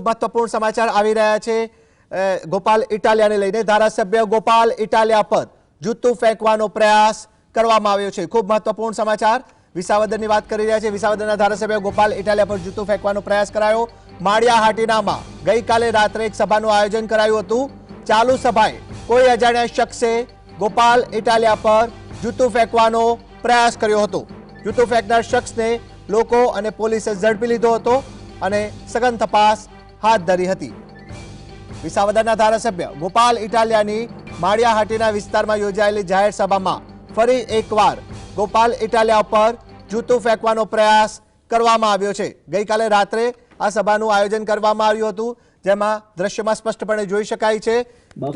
महत्वपूर्ण समाचार આવી રહ્યા છે ગોપાલ ઇટાલિયાને લઈને ધારાસભ્ય ગોપાલ ઇટાલિયા પર જૂતું ફેંકવાનો પ્રયાસ કરવામાં આવ્યો છે। ખૂબ મહત્વપૂર્ણ સમાચાર વિસાવદરની વાત કરી રહ્યા છે। વિસાવદરના ધારાસભ્ય ગોપાલ ઇટાલિયા પર જૂતું ફેંકવાનો પ્રયાસ કરાયો। માળિયા હાટીનામાં ગઈકાલે રાત્રે એક સભાનું આયોજન કરાયું હતું। ચાલુ સભાએ કોઈ અજાણ્યા શખ્સે ગોપાલ ઇટાલિયા પર જૂતું ફેંકવાનો પ્રયાસ કર્યો હતો। જૂતું ફેંકનાર શખ્સને લોકો અને પોલીસે ઝડપી લીધો હતો અને સઘન તપાસ हाथ धरी हती। विसावदરના ધારાસભ્ય ગોપાલ ઇટાલિયાની માળિયા હાટીના વિસ્તારમાં યોજાયેલી જાહેર સભામાં ફરી એકવાર ગોપાલ ઇટાલિયા પર જૂતું ફેંકવાનો પ્રયાસ કરવામાં આવ્યો છે। ગઈકાલે રાત્રે આ સભાનું આયોજન કરવામાં આવ્યું હતું, જેમાં દ્રશ્યમાં સ્પષ્ટપણે જોઈ શકાય છે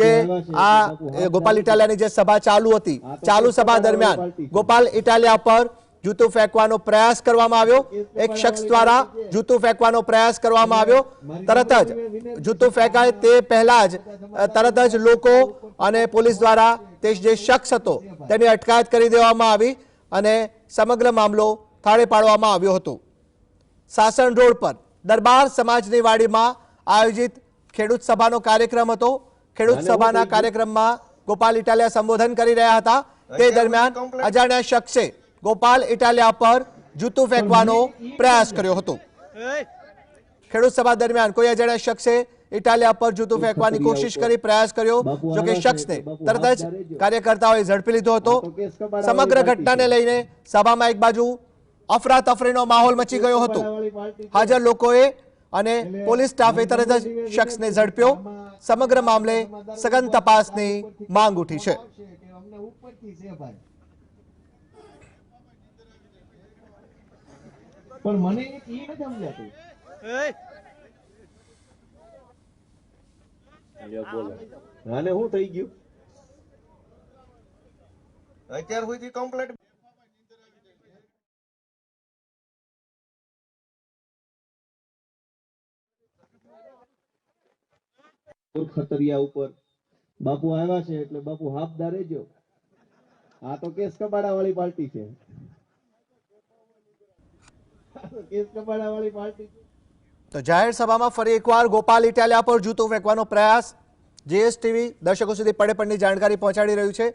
કે આ ગોપાલ ઇટાલિયાની જે સભા ચાલુ હતી, ચાલુ સભા દરમિયાન ગોપાલ ઇટાલિયા પર जूतू फेंकवानो प्रयास करवामां आव्यो। एक शख्स द्वारा जूतू फेंकवानो प्रयास करवामां आव्यो। तरत ज जूतू फेंकाय ते पहला ज तरत ज लोको अने पोलीस द्वारा ते जे शख्स हतो तेनी अटकायत करी देवामां आवी अने समग्र मामलो थाळे पाडवामां आव्यो हतो। सासन रोड पर दरबार समाजनी वाडीमां आयोजित खेडूत सभानो कार्यक्रम हतो। खेडूत सभाना कार्यक्रममां गोपाल इटालिया संबोधन करी रह्या हता। ते दरमियान अजाण्या शख्से गोपाल इटालिया पर जूतू फेंकवानो प्रयास कर्यो हतो। खेडूत सभा दरमियान कोई अजाण्या शख्से इटालिया पर जूतू फेंकवानी कोशिश करी, प्रयास कर्यो, जो कि शख्सने तरत ज कार्यकर्ताओए झड़पी लीधो हतो। समग्र घटनाने लईने सभामां एक बाजू अफरातफरीनो माहोल मची गयो हतो। हाजर लोकोए अने पोलीस स्टाफे तरत ज शख्सने झड़प्यो। समग्र मामले सघन तपासनी मांग उठी छे। પણ મને એક ઈ ન સમજાતું અલ્યા બોલો આને શું થઈ ગયું અત્યાર સુધી કમ્પ્લીટ ખતરિયા ઉપર બાપુ આવ્યા છે એટલે બાપુ હાફદાર રહેજો। આ તો કેસ કબાડા વાળી પાર્ટી છે। तो जाहिर सभा में फरी एक बार गोपाल इटालिया पर जूतू फेंकवानो प्रयास जीएसटीवी दर्शकों सुधी पड़े पड़नी जानकारी पहोंचाड़ी रह्यु छे।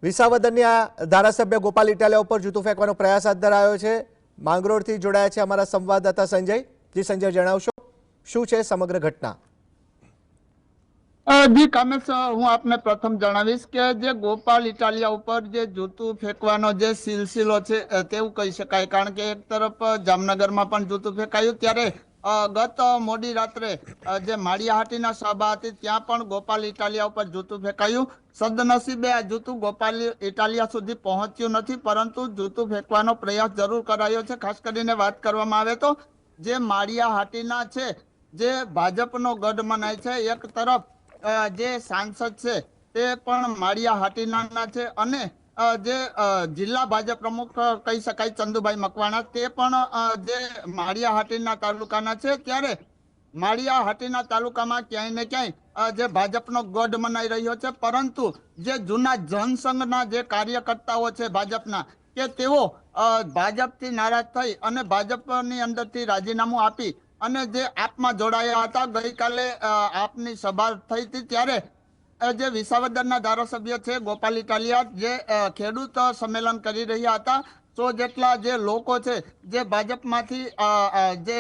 विसावदरनी आ धारासभ्य गोपाल इटालिया पर जूतू फेंकवानो प्रयास हाथ धरायो छे। માંગરોળથી જોડાયા છે અમારા સંવાદદાતા સંજય। जी संजय, जणावशो शुं छे समग्र घटना? जी कामेश, हूँ आपने प्रथम जणावीश के जे गोपाल इटालिया उपर जे जूतू फेंकवानो जे सिलसिलो छे तेवुं कही शकाय। कारण के एक तरफ जामनगर में पण जूतू फेंकायुं, त्यारे गत मोडी रात्रे जे माळियाहाटीना सभा हती त्यां पण गोपाल इटालिया उपर जूतू फेंकायुं। सदनसीबे आ जूतू गोपाल इटालिया सुधी पहोंच्युं नथी, परंतु जूतू फेंकवानो प्रयास जरूर करायो छे। खास करीने वात करवामां आवे तो जे माळियाहाटीना छे जे भाजपनो गढ़ मनाय छे, एक तरफ जे सांसद छे ते पण माळियाहाटीना छे अने जे जिल्ला भाजप प्रमुख कही शकाय चंदुभाई मकवाणा ते पण जे माळियाहाटीना तालुकाना छे। त्यारे माळियाहाटीना तालुकामां क्यांय ने क्यांय जे भाजपनो गढ़ मनाई रह्यो छे, परंतु जे जूना जनसंघना जे कार्यकर्ताओ छे भाजपना के तेओ भाजपथी नाराज थई अने भाजपनी अंदरथी राजीनामું આપી અને જે આપમાં જોડાયા હતા। ગઈકાલે આપની સભા થઈ હતી ત્યારે જે વિસાવદરના ધારાસભ્ય છે ગોપાલ ઇટાલિયા જે ખેડૂત સંમેલન કરી રહ્યા હતા। 100 જેટલા જે લોકો છે જે ભાજપમાંથી જે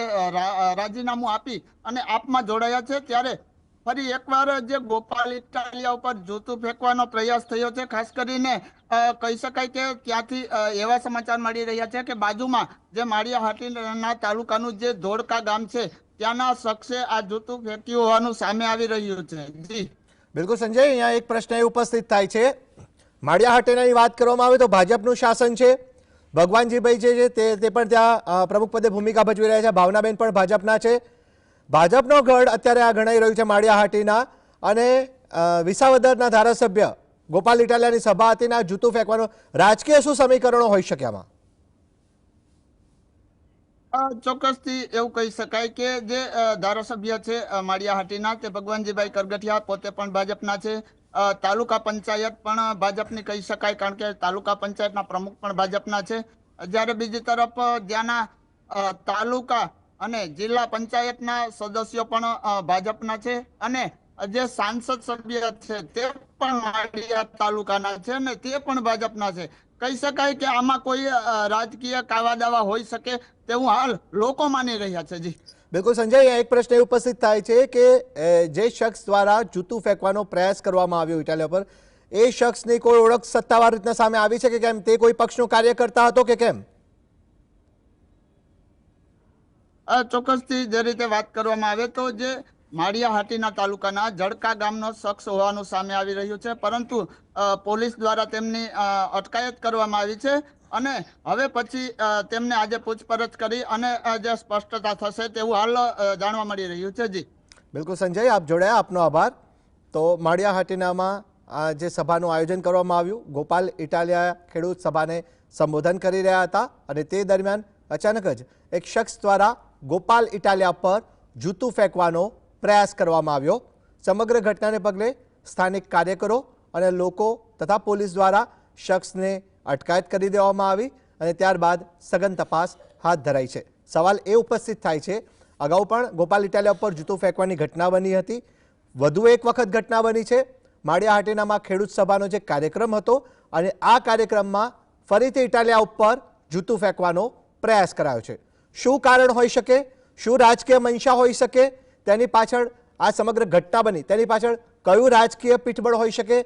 રાજીનામું આપી અને આપમાં જોડાયા છે, ત્યારે ફરી એકવાર જે ગોપાલ ઇટાલિયા ઉપર જૂતું ફેંકવાનો પ્રયાસ થયો છે। ખાસ કરીને કહી શકાય કે ત્યાંથી એવા સમાચાર મળી રહ્યા છે કે બાજુમાં જે માળિયાહાટીના તાલુકાનું જે ધોળકા ગામ છે ત્યાંના શખ્સે આ જૂતું ફેંક્યું હોવાનું સામે આવી રહ્યું છે। જી बिल्कुल संजय, अहींया एक प्रश्न ए उपस्थित थाय छे। माळियाहाटीनी वात करवामां आवे तो भाजपनुं शासन छे। भगवानजीभाई जे ते पण त्यां प्रमुख पदे भूमिका भजवी रह्या छे। भावनाबेन पण भाजपना छे। भाजपनो गढ़ अत्यारे आ गणाई रह्यो छे माळियाहाटीना अने विसावदરના ધારાસભ્ય गोपाल इटालियानी सभा हती ने जूतू फेंकवानो राजकीय शुं समीकरणो होई शके आमां? ચોક્કસથી એવું કહી શકાય કે જે ધારાસભ્ય છે માળિયાહાટીના તે ભગવાનજીભાઈ કરગઠિયા પોતે પણ ભાજપના છે। તાલુકા પંચાયત પણ ભાજપની કહી શકાય, કારણ કે તાલુકા પંચાયતના પ્રમુખ પણ ભાજપના છે। જ્યારે બીજી તરફ જ્યાંના તાલુકા અને જિલ્લા પંચાયતના સદસ્યો પણ ભાજપના છે અને જે સાંસદ સભ્ય છે તે પણ માળિયા તાલુકાના છે અને તે પણ ભાજપના છે. કહી શકાય કે આમાં કોઈ રાજકીય કાવા દાવા હોઈ શકે તેવું હાલ લોકો માની રહ્યા છે. જી બિલકુલ સંજય, અહીંયા એક પ્રશ્ન એ ઉપસ્થિત થાય છે કે જે શખ્સ દ્વારા જૂતું ફેંકવાનો પ્રયાસ કરવામાં આવ્યો ઇટાલિયા પર, એ શખ્સની કોઈ ઓળખ સત્તાવાર રીતના સામે આવી છે કે કેમ? તે કોઈ પક્ષનો કાર્યકર્તા હતો કે કેમ? ચોક્કસથી જે રીતે વાત કરવામાં આવે તો જે માળિયાહાટીના તાલુકાના જડકા ગામનો શખ્સ હોવાનું સામે આવી રહ્યું છે, પરંતુ પોલીસ દ્વારા તેમની અટકાયત કરવામાં આવી છે અને હવે પછી તેમને આજે પૂછપરછ કરી અને જે સ્પષ્ટતા થશે તેવું હાલ જાણવા મળી રહ્યું છે. જી બિલકુલ સંજય, આપ જોડાયા, આપનો આભાર. તો માળિયાહાટીનામાં જે સભાનું આયોજન કરવામાં આવ્યું, ગોપાલ ઇટાલિયા ખેડૂત સભાને સંબોધન કરી રહ્યા હતા અને તે દરમિયાન અચાનક જ એક શખ્સ દ્વારા ગોપાલ ઇટાલિયા પર જૂતું ફેંકવાનો પ્રયાસ કરવામાં આવ્યો. સમગ્ર ઘટનાને પગલે સ્થાનિક કાર્યકરો અને લોકો તથા પોલીસ દ્વારા શખ્સને અટકાયત કરી દેવામાં આવી અને ત્યારબાદ સઘન તપાસ હાથ ધરાઈ છે. સવાલ એ ઉપસ્થિત થાય છે, અગાઉ પણ ગોપાલ ઇટાલિયા પર જૂતું ફેંકવાની ઘટના બની હતી, વધુ એક વખત ઘટના બની છે. માળિયાહાટીનામાં ખેડૂત સભાનો જે કાર્યક્રમ હતો અને આ કાર્યક્રમમાં ફરીથી ઇટાલિયા ઉપર જૂતું ફેંકવાનો પ્રયાસ કરાયો છે. શું કારણ હોઈ શકે? શું રાજકીય મંશા હોઈ શકે? તેની પાછળ આ સમગ્ર ઘટના બની તેની પાછળ કયું રાજકીય પીઠબળ હોઈ શકે?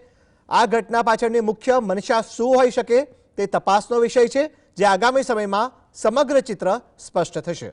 આ ઘટના પાછળની મુખ્ય મનશા શું હોઈ શકે તે તપાસનો વિષય છે, જે આગામી સમયમાં સમગ્ર ચિત્ર સ્પષ્ટ થશે.